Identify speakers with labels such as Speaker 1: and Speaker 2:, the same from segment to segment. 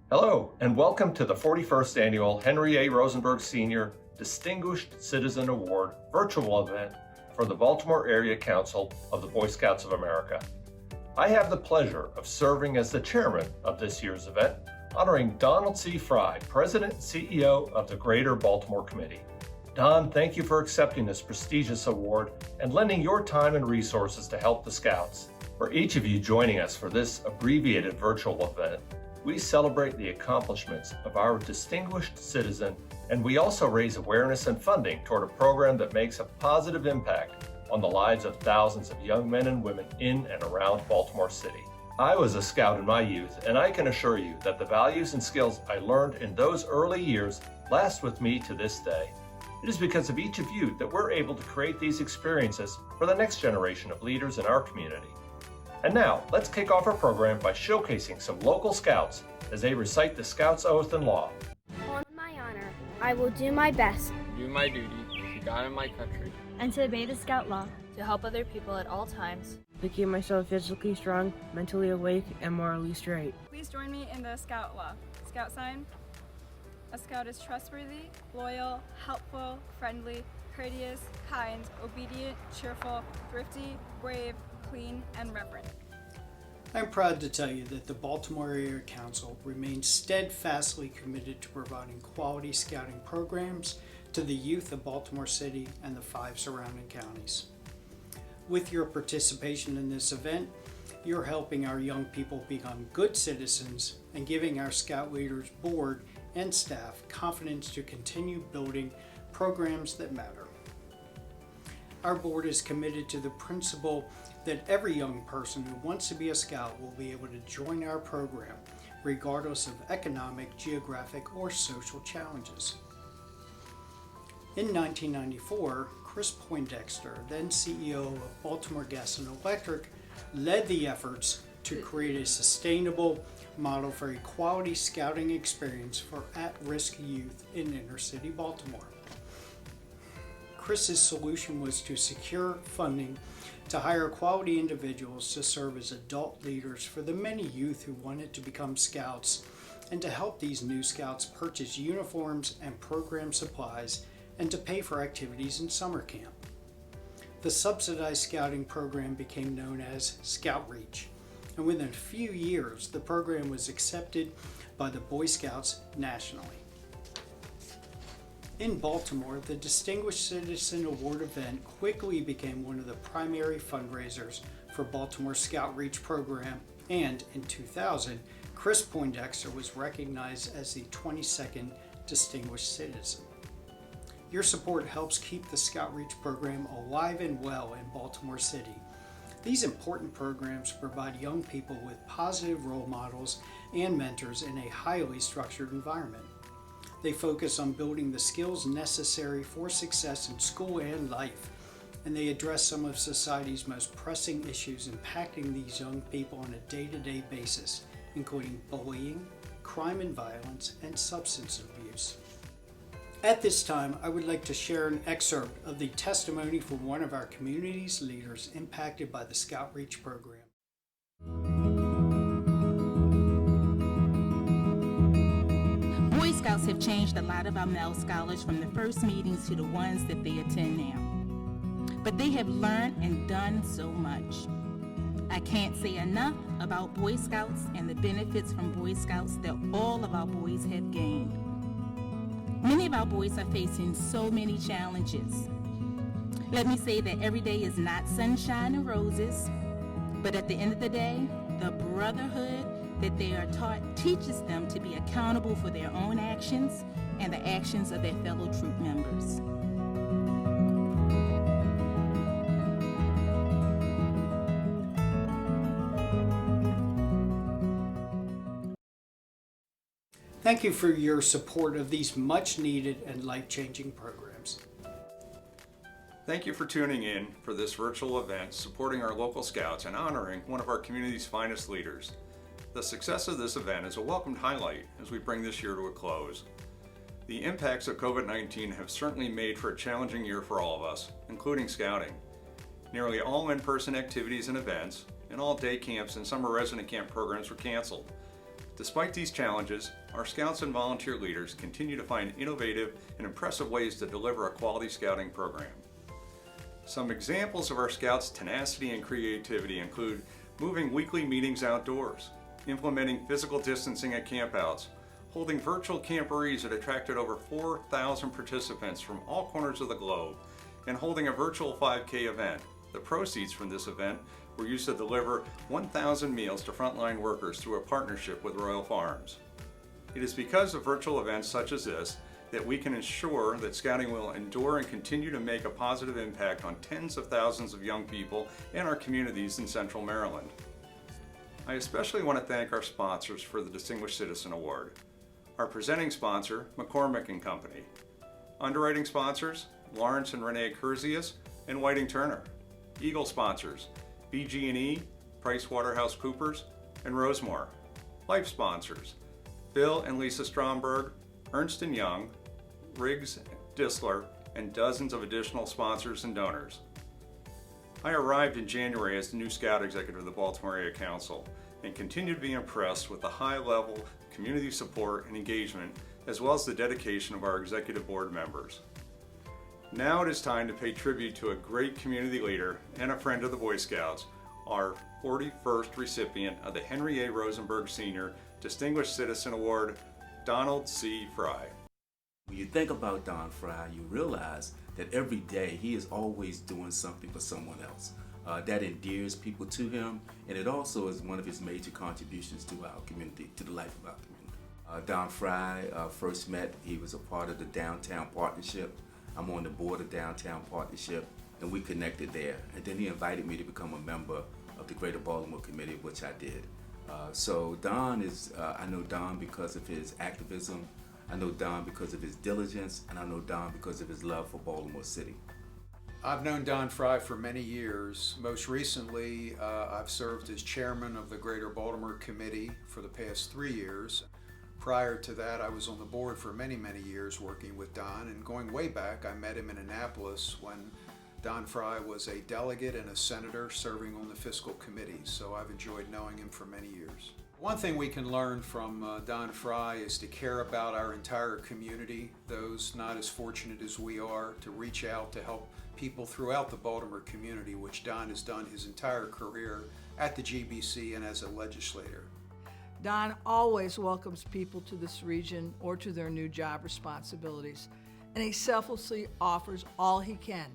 Speaker 1: Hello, and welcome to the 41st Annual Henry A. Rosenberg Sr. Distinguished Citizen Award virtual event for the Baltimore Area Council of the Boy Scouts of America. I have the pleasure of serving as the chairman of this year's event, honoring Donald C. Fry, President and CEO of the Greater Baltimore Committee. Don, thank you for accepting this prestigious award and lending your time and resources to help the Scouts. For each of you joining us for this abbreviated virtual event, we celebrate the accomplishments of our distinguished citizen, and we also raise awareness and funding toward a program that makes a positive impact on the lives of thousands of young men and women in and around Baltimore City. I was a Scout in my youth, and I can assure you that the values and skills I learned in those early years last with me to this day. It is because of each of you that we're able to create these experiences for the next generation of leaders in our community. And now, let's kick off our program by showcasing some local Scouts as they recite the Scouts Oath and Law.
Speaker 2: On my honor, I will do my best.
Speaker 3: Do my duty to God and my country.
Speaker 4: And to obey the Scout law.
Speaker 5: To help other people at all times.
Speaker 6: To keep myself physically strong, mentally awake, and morally straight.
Speaker 7: Please join me in the Scout law. Scout sign. A Scout is trustworthy, loyal, helpful, friendly, courteous, kind, obedient, cheerful, thrifty, brave, clean, and reverent.
Speaker 8: I'm proud to tell you that the Baltimore Area Council remains steadfastly committed to providing quality scouting programs to the youth of Baltimore City and the 5 surrounding counties. With your participation in this event, you're helping our young people become good citizens and giving our Scout Leaders Board and staff confidence to continue building programs that matter. Our board is committed to the principle that every young person who wants to be a Scout will be able to join our program, regardless of economic, geographic, or social challenges. In 1994, Chris Poindexter, then CEO of Baltimore Gas and Electric, led the efforts to create a sustainable model for a quality scouting experience for at-risk youth in inner-city Baltimore. Chris's solution was to secure funding to hire quality individuals to serve as adult leaders for the many youth who wanted to become Scouts, and to help these new Scouts purchase uniforms and program supplies, and to pay for activities in summer camp. The subsidized scouting program became known as Scout Reach, and within a few years the program was accepted by the Boy Scouts nationally. In Baltimore, the Distinguished Citizen Award event quickly became one of the primary fundraisers for Baltimore's Scout Reach program, and in 2000, Chris Poindexter was recognized as the 22nd Distinguished Citizen. Your support helps keep the Scout Reach program alive and well in Baltimore City. These important programs provide young people with positive role models and mentors in a highly structured environment. They focus on building the skills necessary for success in school and life, and they address some of society's most pressing issues impacting these young people on a day-to-day basis, including bullying, crime and violence, and substance abuse. At this time, I would like to share an excerpt of the testimony from one of our community's leaders impacted by the Scout Reach program.
Speaker 9: Boy Scouts have changed a lot of our male scholars from the first meetings to the ones that they attend now. But they have learned and done so much. I can't say enough about Boy Scouts and the benefits from Boy Scouts that all of our boys have gained. Many of our boys are facing so many challenges. Let me say that every day is not sunshine and roses, but at the end of the day, the brotherhood that they are taught teaches them to be accountable for their own actions and the actions of their fellow troop members.
Speaker 8: Thank you for your support of these much-needed and life-changing programs.
Speaker 10: Thank you for tuning in for this virtual event supporting our local Scouts and honoring one of our community's finest leaders. The success of this event is a welcomed highlight as we bring this year to a close. The impacts of COVID-19 have certainly made for a challenging year for all of us, including Scouting. Nearly all in-person activities and events, and all day camps and summer resident camp programs were canceled. Despite these challenges, our Scouts and volunteer leaders continue to find innovative and impressive ways to deliver a quality Scouting program. Some examples of our Scouts' tenacity and creativity include moving weekly meetings outdoors, implementing physical distancing at campouts, holding virtual camporees that attracted over 4,000 participants from all corners of the globe, and holding a virtual 5K event. The proceeds from this event were used to deliver 1,000 meals to frontline workers through a partnership with Royal Farms. It is because of virtual events such as this that we can ensure that Scouting will endure and continue to make a positive impact on tens of thousands of young people in our communities in Central Maryland. I especially want to thank our sponsors for the Distinguished Citizen Award. Our presenting sponsor, McCormick & Company. Underwriting sponsors, Lawrence and Renee Curzius and Whiting Turner. Eagle sponsors, BG&E, PricewaterhouseCoopers, and Rosemore. Life sponsors, Bill and Lisa Stromberg, Ernst & Young, Riggs Disler, and dozens of additional sponsors and donors. I arrived in January as the new Scout Executive of the Baltimore Area Council and continue to be impressed with the high level community support and engagement as well as the dedication of our Executive Board members. Now it is time to pay tribute to a great community leader and a friend of the Boy Scouts, our 41st recipient of the Henry A. Rosenberg Sr. Distinguished Citizen Award, Donald C. Fry.
Speaker 4: When you think about Don Fry, you realize that every day he is always doing something for someone else. That endears people to him, and it also is one of his major contributions to our community, to the life of our community. Don Fry first met, he was a part of the Downtown Partnership. I'm on the board of Downtown Partnership, and we connected there. And then he invited me to become a member of the Greater Baltimore Committee, which I did. So Don is, I know Don because of his activism, I know Don because of his diligence, and I know Don because of his love for Baltimore City.
Speaker 11: I've known Don Fry for many years. Most recently, I've served as chairman of the Greater Baltimore Committee for the past 3 years. Prior to that, I was on the board for many, many years working with Don, and going way back, I met him in Annapolis when Don Fry was a delegate and a senator serving on the fiscal committee, so I've enjoyed knowing him for many years. One thing we can learn from Don Fry is to care about our entire community, those not as fortunate as we are, to reach out to help people throughout the Baltimore community, which Don has done his entire career at the GBC and as a legislator.
Speaker 12: Don always welcomes people to this region or to their new job responsibilities, and he selflessly offers all he can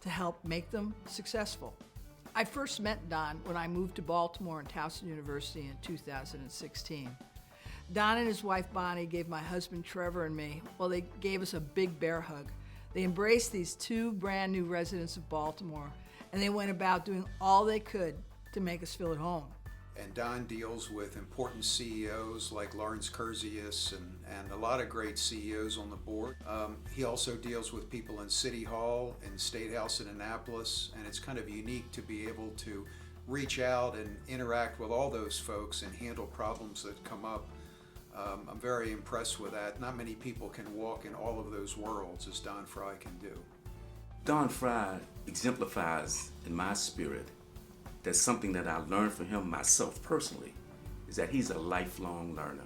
Speaker 12: to help make them successful. I first met Don when I moved to Baltimore and Towson University in 2016. Don and his wife Bonnie gave my husband Trevor and me, well, they gave us a big bear hug. They embraced these two brand new residents of Baltimore, and they went about doing all they could to make us feel at home.
Speaker 11: And Don deals with important CEOs like Lawrence Curzius and a lot of great CEOs on the board. He also deals with people in City Hall and State House in Annapolis, and it's kind of unique to be able to reach out and interact with all those folks and handle problems that come up. I'm very impressed with that. Not many people can walk in all of those worlds as Don Fry can do.
Speaker 4: Don Fry exemplifies in my spirit that's something that I learned from him myself personally, is that he's a lifelong learner.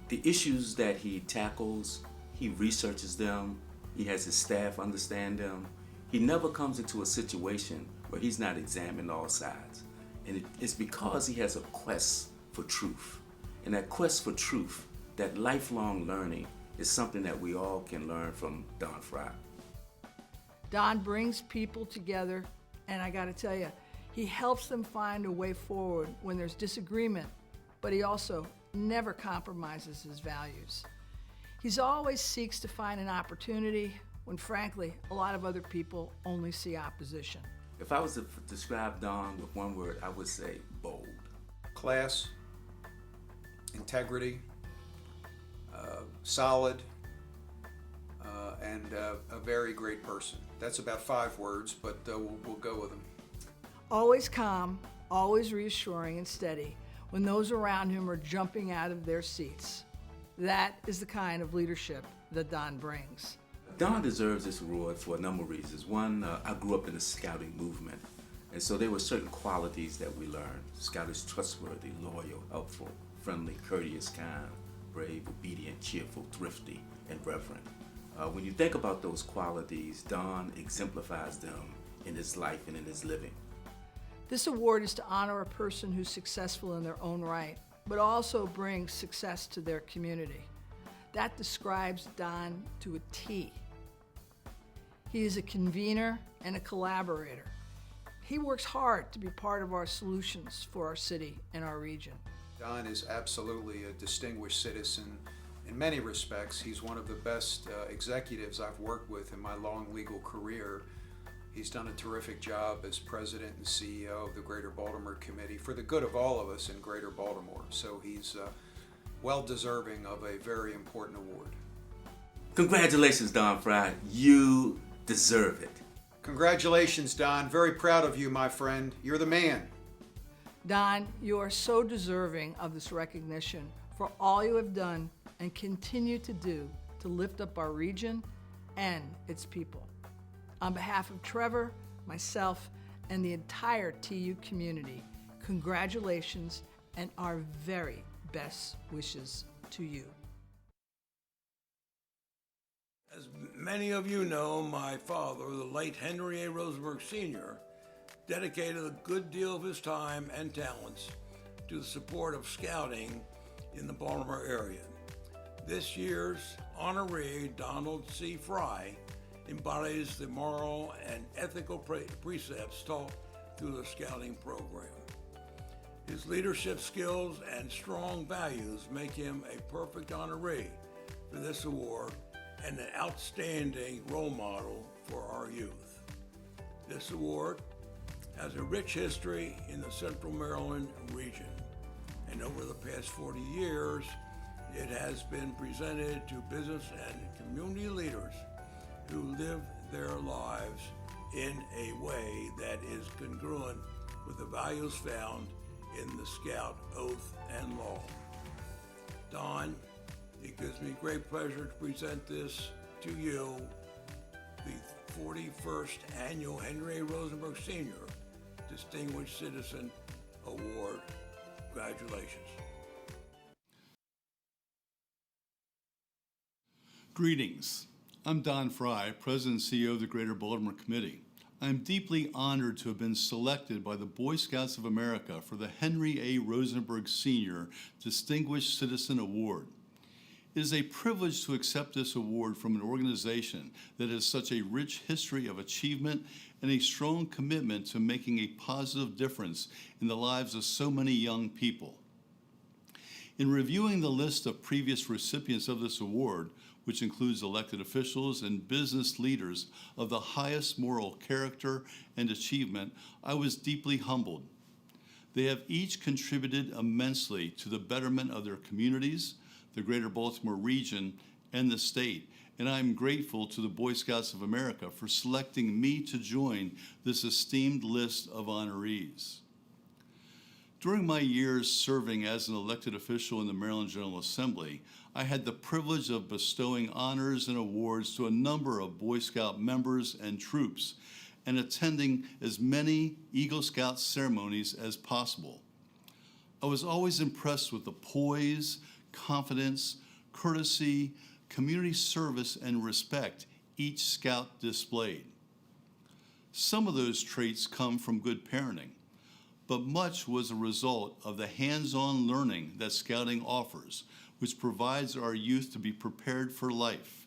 Speaker 4: The issues that he tackles, he researches them, he has his staff understand them. He never comes into a situation where he's not examined all sides. And it's because he has a quest for truth. And that quest for truth, that lifelong learning, is something that we all can learn from Don Fry.
Speaker 12: Don brings people together, and I gotta tell you, he helps them find a way forward when there's disagreement, but he also never compromises his values. He's always seeks to find an opportunity when, frankly, a lot of other people only see opposition.
Speaker 4: If I was to describe Don with one word, I would say bold.
Speaker 11: Class, integrity, solid, and a very great person. That's about 5 words, but we'll go with them.
Speaker 12: Always calm, always reassuring and steady when those around him are jumping out of their seats. That is the kind of leadership that Don brings.
Speaker 4: Don deserves this award for a number of reasons. One, I grew up in the Scouting movement, and so there were certain qualities that we learned. Scout is trustworthy, loyal, helpful, friendly, courteous, kind, brave, obedient, cheerful, thrifty, and reverent. When you think about those qualities, Don exemplifies them in his life and in his living.
Speaker 12: This award is to honor a person who's successful in their own right, but also brings success to their community. That describes Don to a T. He is a convener and a collaborator. He works hard to be part of our solutions for our city and our region.
Speaker 11: Don is absolutely a distinguished citizen. In many respects, he's one of the best executives I've worked with in my long legal career. He's done a terrific job as president and CEO of the Greater Baltimore Committee for the good of all of us in Greater Baltimore. So he's well deserving of a very important award.
Speaker 4: Congratulations, Don Fry. You deserve it.
Speaker 11: Congratulations, Don. Very proud of you, my friend. You're the man.
Speaker 12: Don, you are so deserving of this recognition for all you have done and continue to do to lift up our region and its people. On behalf of Trevor, myself, and the entire TU community, congratulations and our very best wishes to you.
Speaker 13: As many of you know, my father, the late Henry A. Rosenberg Sr., dedicated a good deal of his time and talents to the support of scouting in the Baltimore area. This year's honoree, Donald C. Fry, embodies the moral and ethical precepts taught through the scouting program. His leadership skills and strong values make him a perfect honoree for this award and an outstanding role model for our youth. This award has a rich history in the Central Maryland region, and over the past 40 years, it has been presented to business and community leaders who live their lives in a way that is congruent with the values found in the Scout Oath and Law. Don, it gives me great pleasure to present this to you, the 41st Annual Henry A. Rosenberg Sr. Distinguished Citizen Award. Congratulations.
Speaker 14: Greetings. I'm Don Fry, President and CEO of the Greater Baltimore Committee. I'm deeply honored to have been selected by the Boy Scouts of America for the Henry A. Rosenberg Sr. Distinguished Citizen Award. It is a privilege to accept this award from an organization that has such a rich history of achievement and a strong commitment to making a positive difference in the lives of so many young people. In reviewing the list of previous recipients of this award, which includes elected officials and business leaders of the highest moral character and achievement, I was deeply humbled. They have each contributed immensely to the betterment of their communities, the Greater Baltimore region, and the state, and I am grateful to the Boy Scouts of America for selecting me to join this esteemed list of honorees. During my years serving as an elected official in the Maryland General Assembly, I had the privilege of bestowing honors and awards to a number of Boy Scout members and troops and attending as many Eagle Scout ceremonies as possible. I was always impressed with the poise, confidence, courtesy, community service, and respect each Scout displayed. Some of those traits come from good parenting, but much was a result of the hands-on learning that Scouting offers, which provides our youth to be prepared for life.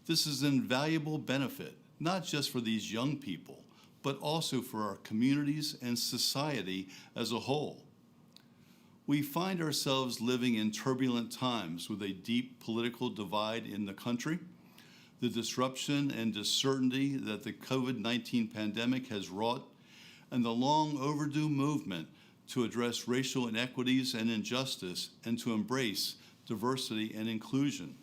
Speaker 14: This is an invaluable benefit, not just for these young people, but also for our communities and society as a whole. We find ourselves living in turbulent times with a deep political divide in the country. The disruption and uncertainty that the COVID-19 pandemic has wrought, and the long overdue movement to address racial inequities and injustice and to embrace diversity and inclusion.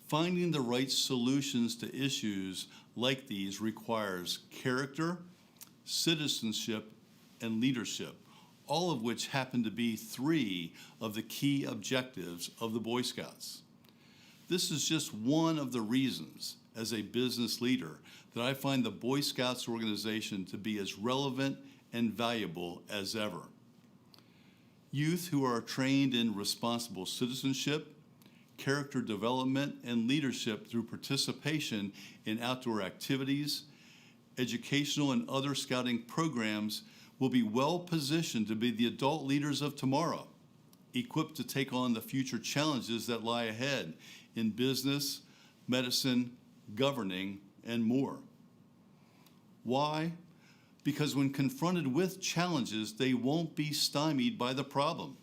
Speaker 14: Finding the right solutions to issues like these requires character, citizenship, and leadership, all of which happen to be three of the key objectives of the Boy Scouts. This is just one of the reasons, as a business leader, that I find the Boy Scouts organization to be as relevant and valuable as ever. Youth who are trained in responsible citizenship, character development, and leadership through participation in outdoor activities, educational and other scouting programs will be well positioned to be the adult leaders of tomorrow, equipped to take on the future challenges that lie ahead in business, medicine, governing, and more. Why? Because when confronted with challenges, they won't be stymied by the problem.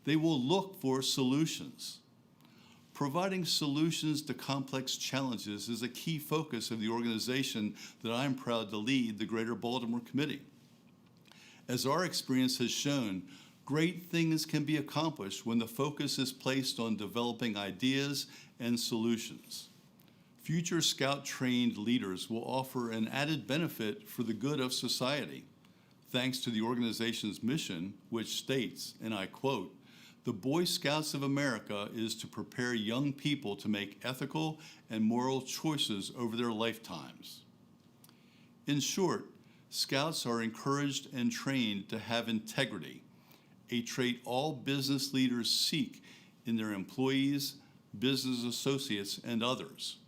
Speaker 14: They will look for solutions. Providing solutions to complex challenges is a key focus of the organization that I'm proud to lead, the Greater Baltimore Committee. As our experience has shown, great things can be accomplished when the focus is placed on developing ideas and solutions. Future Scout-trained leaders will offer an added benefit for the good of society, thanks to the organization's mission, which states, and I quote, "The Boy Scouts of America is to prepare young people to make ethical and moral choices over their lifetimes." In short, Scouts are encouraged and trained to have integrity, a trait all business leaders seek in their employees, business associates, and others.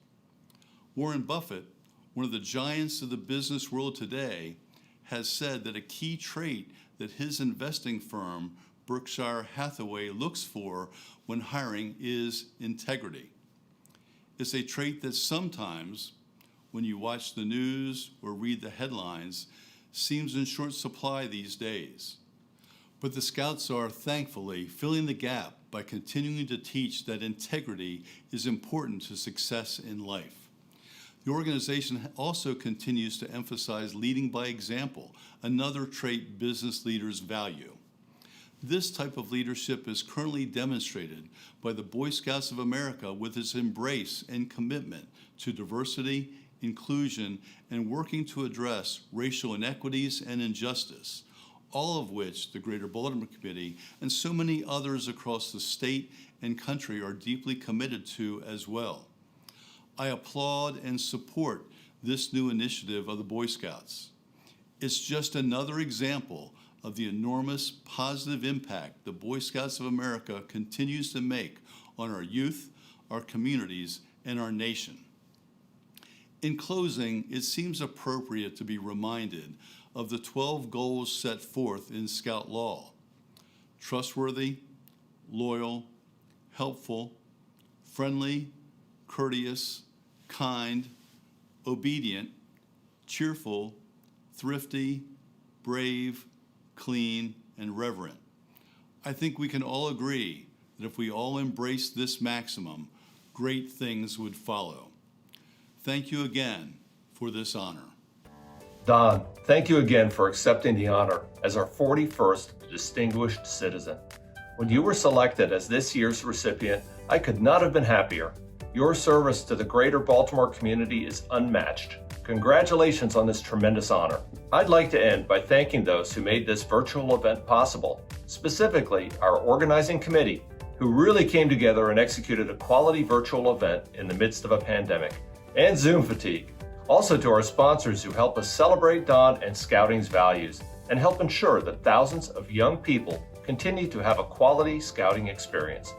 Speaker 14: Warren Buffett, one of the giants of the business world today, has said that a key trait that his investing firm, Berkshire Hathaway, looks for when hiring is integrity. It's a trait that sometimes, when you watch the news or read the headlines, seems in short supply these days. But the Scouts are, thankfully, filling the gap by continuing to teach that integrity is important to success in life. The organization also continues to emphasize leading by example, another trait business leaders value. This type of leadership is currently demonstrated by the Boy Scouts of America with its embrace and commitment to diversity, inclusion, and working to address racial inequities and injustice, all of which the Greater Baltimore Committee and so many others across the state and country are deeply committed to as well. I applaud and support this new initiative of the Boy Scouts. It's just another example of the enormous positive impact the Boy Scouts of America continues to make on our youth, our communities, and our nation. In closing, it seems appropriate to be reminded of the 12 goals set forth in Scout law: trustworthy, loyal, helpful, friendly, courteous, kind, obedient, cheerful, thrifty, brave, clean, and reverent. I think we can all agree that if we all embrace this maximum, great things would follow. Thank you again for this honor.
Speaker 1: Don, thank you again for accepting the honor as our 41st Distinguished Citizen. When you were selected as this year's recipient, I could not have been happier. Your service to the Greater Baltimore community is unmatched. Congratulations on this tremendous honor. I'd like to end by thanking those who made this virtual event possible, specifically our organizing committee, who really came together and executed a quality virtual event in the midst of a pandemic, and Zoom fatigue. Also to our sponsors who help us celebrate Don and Scouting's values and help ensure that thousands of young people continue to have a quality Scouting experience.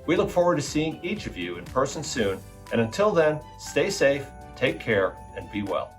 Speaker 1: We look forward to seeing each of you in person soon, and until then, stay safe, take care, and be well.